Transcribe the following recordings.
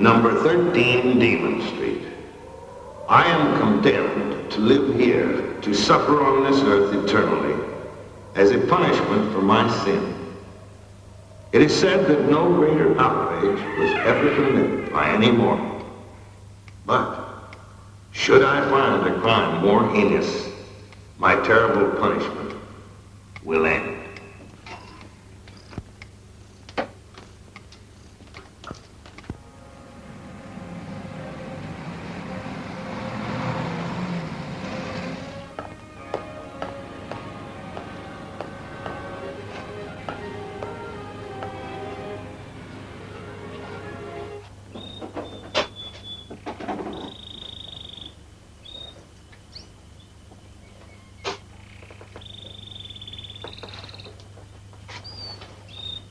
number 13 Demon Street. I am condemned to live here, to suffer on this earth eternally, as a punishment for my sin. It is said that no greater outrage was ever committed by any mortal. But should I find a crime more heinous, my terrible punishment will end.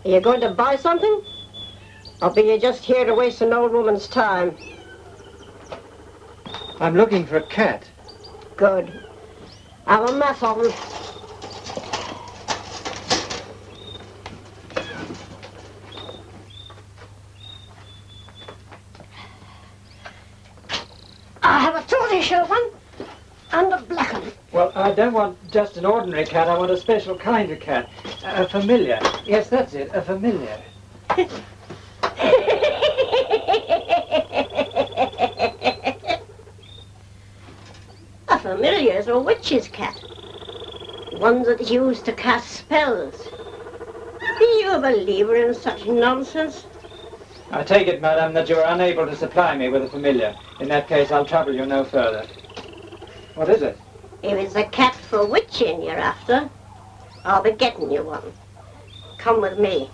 Are you going to buy something? Or be you just here to waste an old woman's time? I'm looking for a cat. Good. I have a mess of them. I have a tortoiseshell one and a black one. Well, I don't want just an ordinary cat. I want a special kind of cat. A familiar. Yes, that's it, a familiar. A familiar is a witch's cat. One that's used to cast spells. Are you a believer in such nonsense? I take it, madam, that you're unable to supply me with a familiar. In that case, I'll trouble you no further. What is it? If it's a cat for witching you're after, I'll be getting you one. Come with me.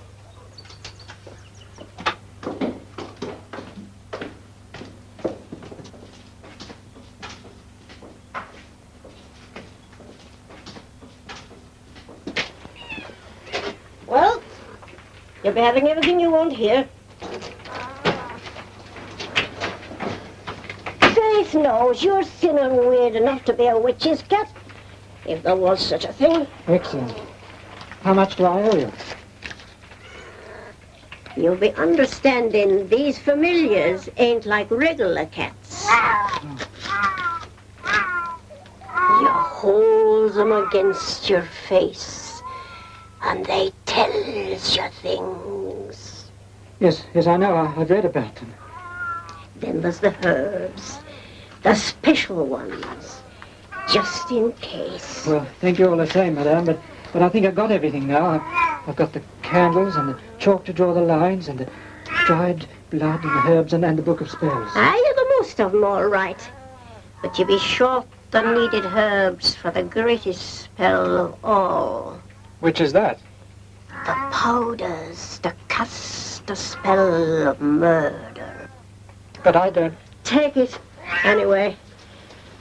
Well, you'll be having everything you want here. Faith knows you're thin and weird enough to be a witch's cat, if there was such a thing. Excellent. How much do I owe you? You'll be understanding these familiars ain't like regular cats. You hold them against your face, and they tells you things. Yes, I know. I've read about them. Then there's the herbs, the special ones, just in case. Well, thank you all the same, madame, but I think I've got everything now. I've got the candles and the chalk to draw the lines and the dried blood and the herbs and the book of spells. Aye, you got most of them all right. But you be short the needed herbs for the greatest spell of all. Which is that? The powders to cast the spell of murder. But I don't... Take it, anyway.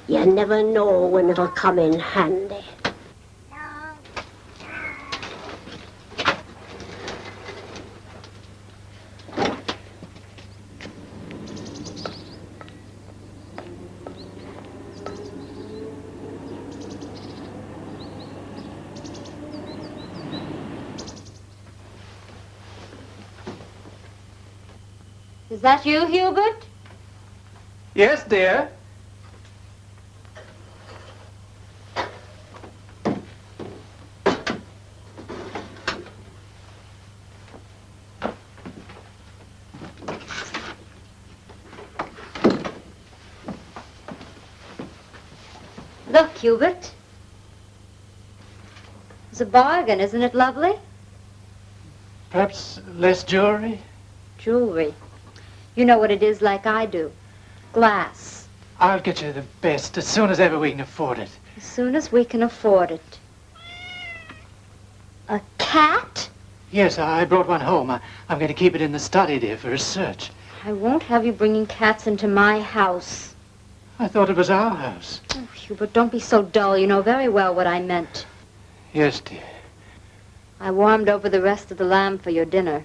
You never know when it'll come in handy. Is that you, Hubert? Yes, dear. Look, Hubert. It's a bargain, isn't it lovely? Perhaps less jewelry? Jewelry. You know what it is like I do. Glass. I'll get you the best as soon as ever we can afford it. As soon as we can afford it. A cat? Yes, I brought one home. I'm going to keep it in the study, dear, for research. I won't have you bringing cats into my house. I thought it was our house. Oh, Hubert, don't be so dull. You know very well what I meant. Yes, dear. I warmed over the rest of the lamb for your dinner.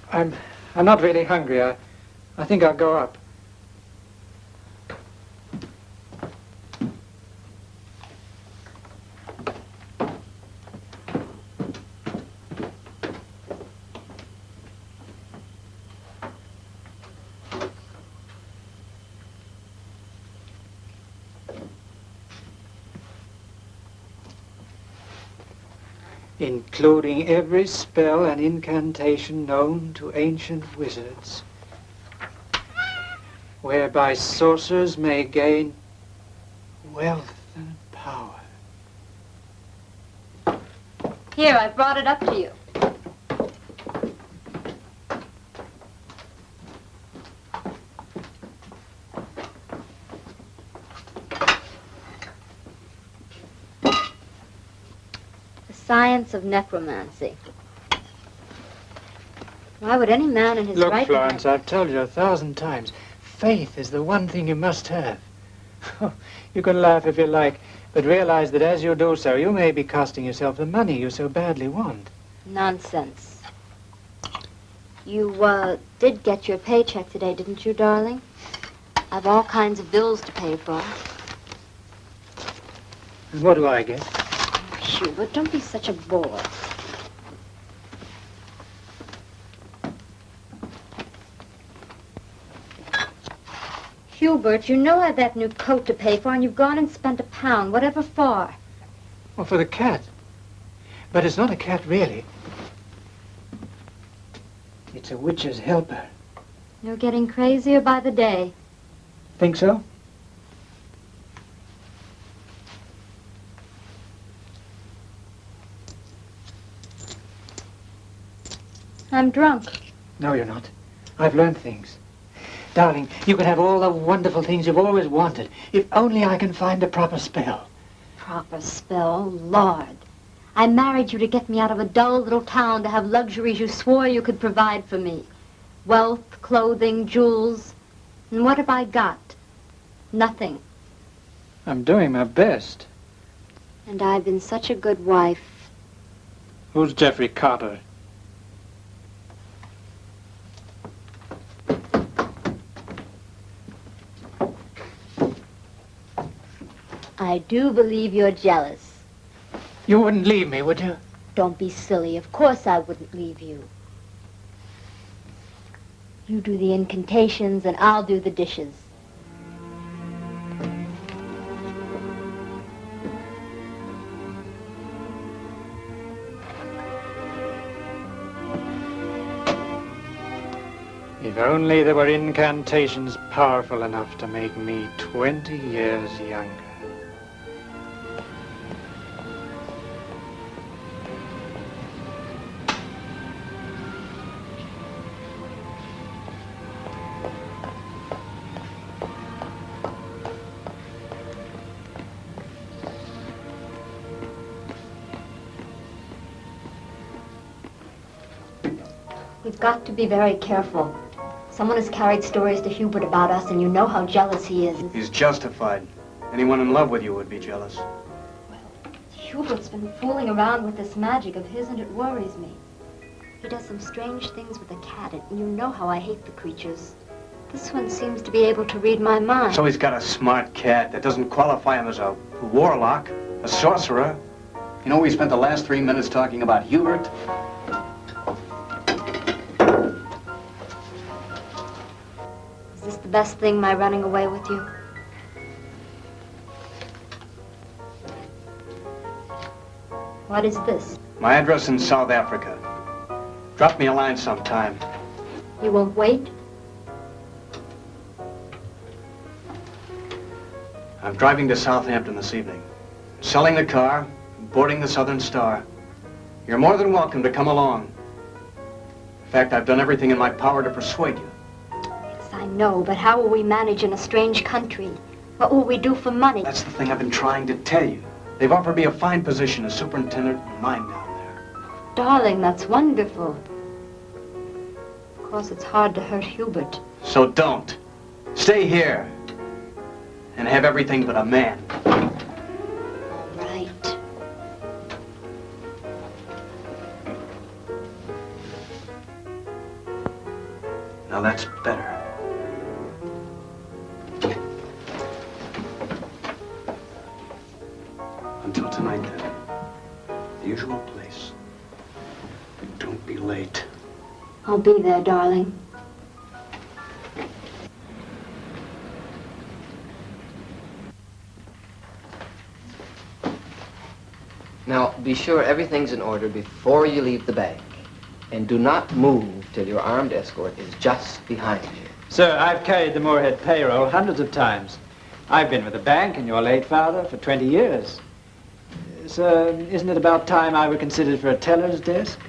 I'm not really hungry. I think I'll go up. including every spell and incantation known to ancient wizards, whereby sorcerers may gain wealth and power. Here, I brought it up to you. The science of necromancy. Why would any man in his Look, right Florence, mind... I've told you 1,000 times, faith is the one thing you must have. You can laugh if you like, but realize that as you do so, you may be costing yourself the money you so badly want. Nonsense. You, did get your paycheck today, didn't you, darling? I've all kinds of bills to pay for. And what do I get? Hubert, don't be such a bore. Hubert, you know I've that new coat to pay for, and you've gone and spent £1. Whatever for? Well, for the cat. But it's not a cat, really. It's a witch's helper. You're getting crazier by the day. Think so? I'm drunk. No, you're not. I've learned things. Darling, you can have all the wonderful things you've always wanted, if only I can find the proper spell. Proper spell? Lord. I married you to get me out of a dull little town to have luxuries you swore you could provide for me. Wealth, clothing, jewels. And what have I got? Nothing. I'm doing my best. And I've been such a good wife. Who's Jeffrey Carter? I do believe you're jealous. You wouldn't leave me, would you? Don't be silly. Of course I wouldn't leave you. You do the incantations and I'll do the dishes. If only there were incantations powerful enough to make me 20 years younger. We've got to be very careful. Someone has carried stories to Hubert about us, and you know how jealous he is. He's justified. Anyone in love with you would be jealous. Hubert's been fooling around with this magic of his, and it worries me. He does some strange things with a cat, and you know how I hate the creatures. This one seems to be able to read my mind. So he's got a smart cat. That doesn't qualify him as a warlock, a sorcerer. You know, we spent the last 3 minutes talking about Hubert. Is this the best thing, my running away with you? What is this? My address in South Africa. Drop me a line sometime. You won't wait? I'm driving to Southampton this evening. Selling the car, boarding the Southern Star. You're more than welcome to come along. In fact, I've done everything in my power to persuade you. Yes, I know, but how will we manage in a strange country? What will we do for money? That's the thing I've been trying to tell you. They've offered me a fine position as superintendent of mine down there. Darling, that's wonderful. Of course, it's hard to hurt Hubert. So don't. Stay here. And have everything but a man. All right. Now that's better. Until tonight, then. The usual place. Don't be late. I'll be there, darling. Now, be sure everything's in order before you leave the bank. And do not move till your armed escort is just behind you. Sir, I've carried the Moorhead payroll hundreds of times. I've been with the bank and your late father for 20 years. Sir, isn't it about time I were considered for a teller's desk?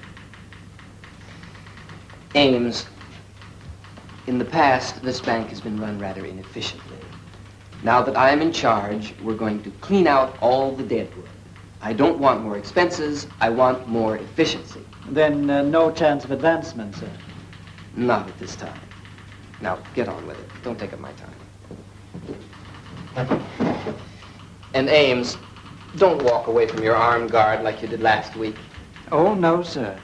Ames, in the past, this bank has been run rather inefficiently. Now that I am in charge, we're going to clean out all the deadwood. I don't want more expenses, I want more efficiency. Then no chance of advancement, sir. Not at this time. Now, get on with it. Don't take up my time. And Ames, don't walk away from your armed guard like you did last week. Oh, no, sir.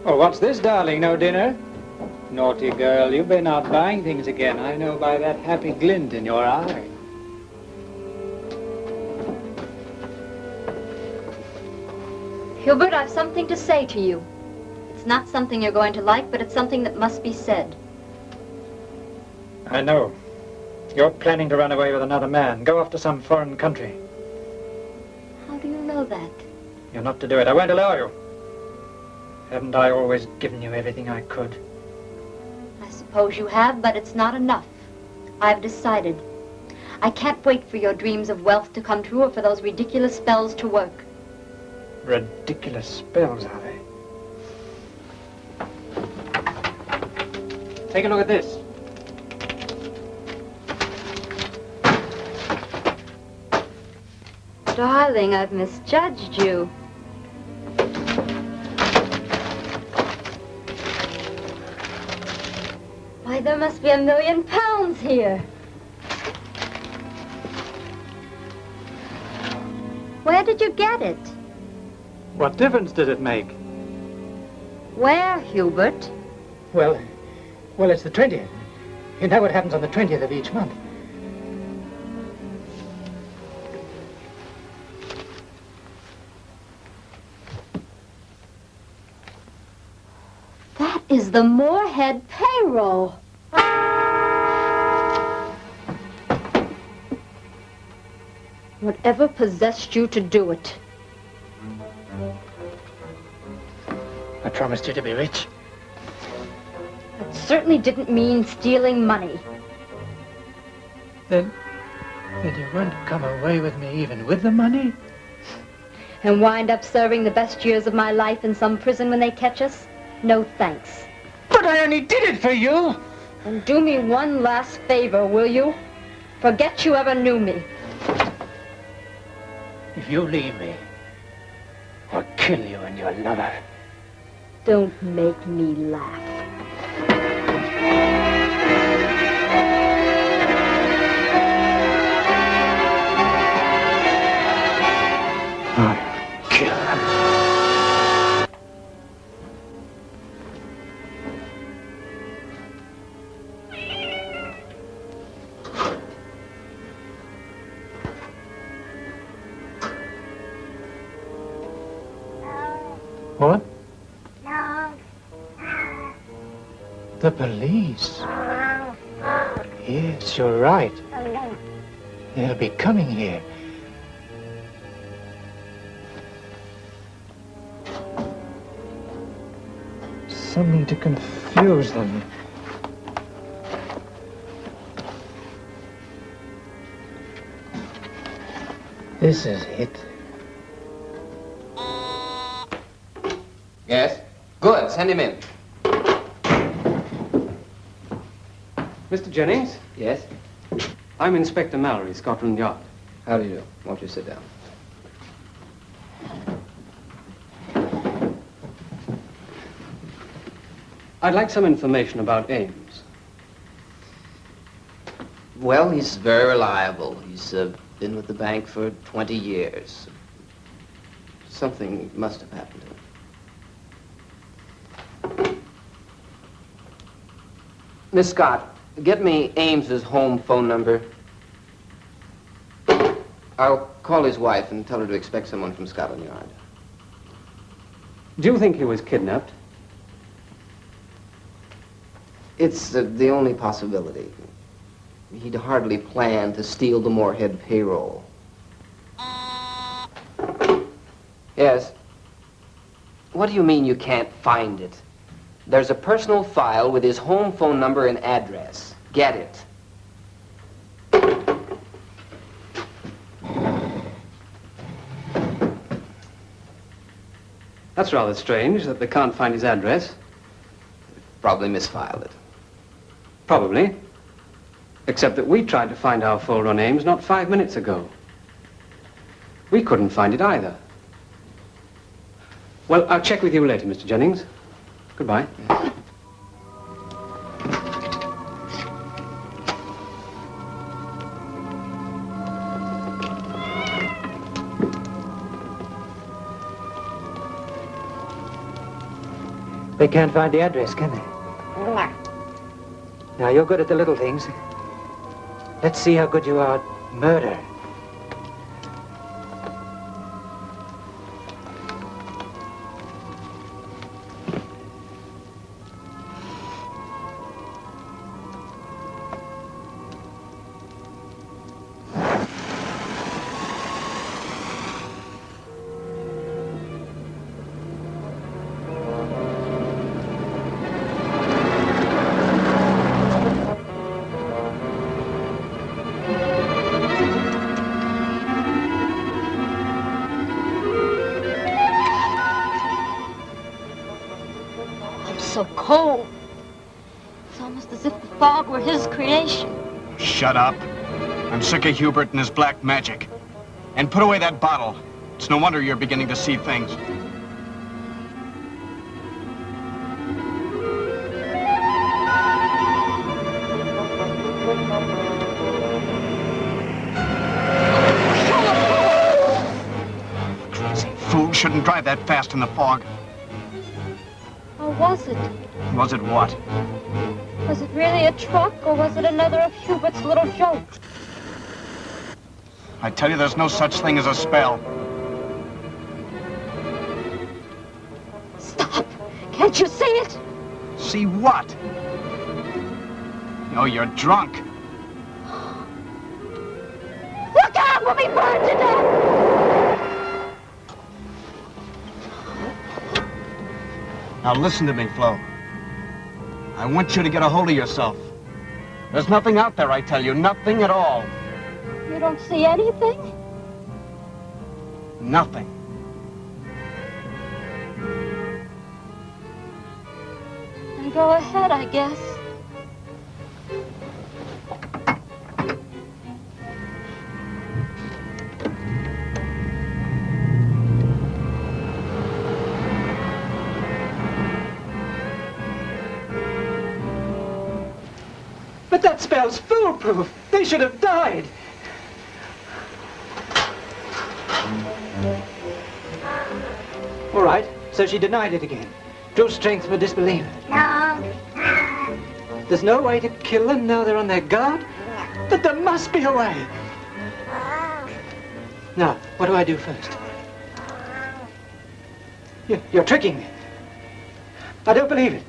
Oh, what's this, darling? No dinner? Naughty girl, you've been out buying things again. I know by that happy glint in your eye. Hubert, I've something to say to you. It's not something you're going to like, but it's something that must be said. I know. You're planning to run away with another man. Go off to some foreign country. How do you know that? You're not to do it. I won't allow you. Haven't I always given you everything I could? I suppose you have, but it's not enough. I've decided. I can't wait for your dreams of wealth to come true or for those ridiculous spells to work. Ridiculous spells, are they? Take a look at this. Darling, I've misjudged you. Why, there must be £1 million here. Where did you get it? What difference did it make? Where, Hubert? Well, it's the 20th. You know what happens on the 20th of each month. That is the Moorhead payroll. Whatever possessed you to do it? I promised you to be rich. That certainly didn't mean stealing money. Then you won't come away with me even with the money? And wind up serving the best years of my life in some prison when they catch us? No thanks. But I only did it for you! And do me one last favor, will you? Forget you ever knew me. If you leave me, I'll kill you and your lover. Don't make me laugh. I'll kill him. What? The police. Yes, you're right. They'll be coming here. Something to confuse them. This is it. Yes? Good, send him in. Mr. Jennings, Yes? I'm Inspector Mallory, Scotland Yard. How do you do? Won't you sit down? I'd like some information about Ames. Well, he's very reliable. He's been with the bank for 20 years. Something must have happened to him. Miss Scott, get me Ames's home phone number. I'll call his wife and tell her to expect someone from Scotland Yard. Do you think he was kidnapped? It's the only possibility. He'd hardly plan to steal the Moorhead payroll. Yes? What do you mean you can't find it? There's a personal file with his home phone number and address. Get it. That's rather strange that they can't find his address. Probably misfiled it. Probably. Except that we tried to find our folder on Ames not 5 minutes ago. We couldn't find it either. Well, I'll check with you later, Mr. Jennings. Goodbye. They can't find the address, can they? Now, you're good at the little things. Let's see how good you are at murder. So cold. It's almost as if the fog were his creation. Shut up. I'm sick of Hubert and his black magic. And put away that bottle. It's no wonder you're beginning to see things. Crazy fool shouldn't drive that fast in the fog. Or was it? Was it what? Was it really a truck, or was it another of Hubert's little jokes? I tell you, there's no such thing as a spell. Stop! Can't you see it? See what? Oh, you're drunk. Look out! We'll be burned to death! Now listen to me, Flo. I want you to get a hold of yourself. There's nothing out there, I tell you. Nothing at all. You don't see anything? Nothing. Then go ahead, I guess. But that spell's foolproof. They should have died. All right, so she denied it again. Drew strength for disbelief. No. There's no way to kill them now they're on their guard? But there must be a way. Now, what do I do first? You're tricking me. I don't believe it.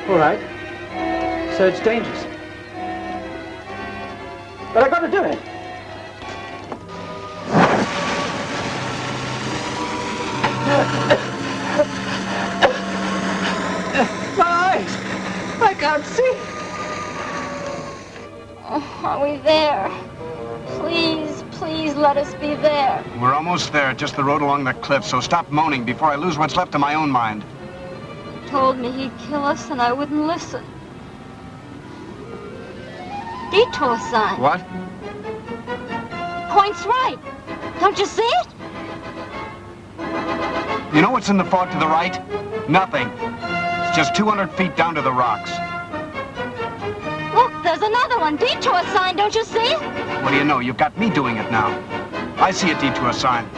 All right. So it's dangerous. But I got to do it. My eyes! I can't see. Oh, are we there? Please, please let us be there. We're almost there, just the road along the cliff, so stop moaning before I lose what's left of my own mind. Told me he'd kill us and I wouldn't listen. Detour sign. What? Point's right. Don't you see it? You know what's in the fog to the right? Nothing. It's just 200 feet down to the rocks. Look, there's another one. Detour sign, don't you see it? What do you know? You've got me doing it now. I see a detour sign.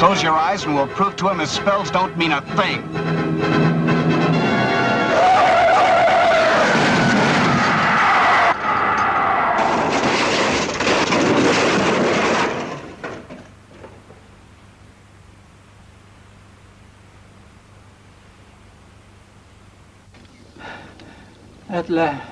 Close your eyes and we'll prove to him his spells don't mean a thing. At last.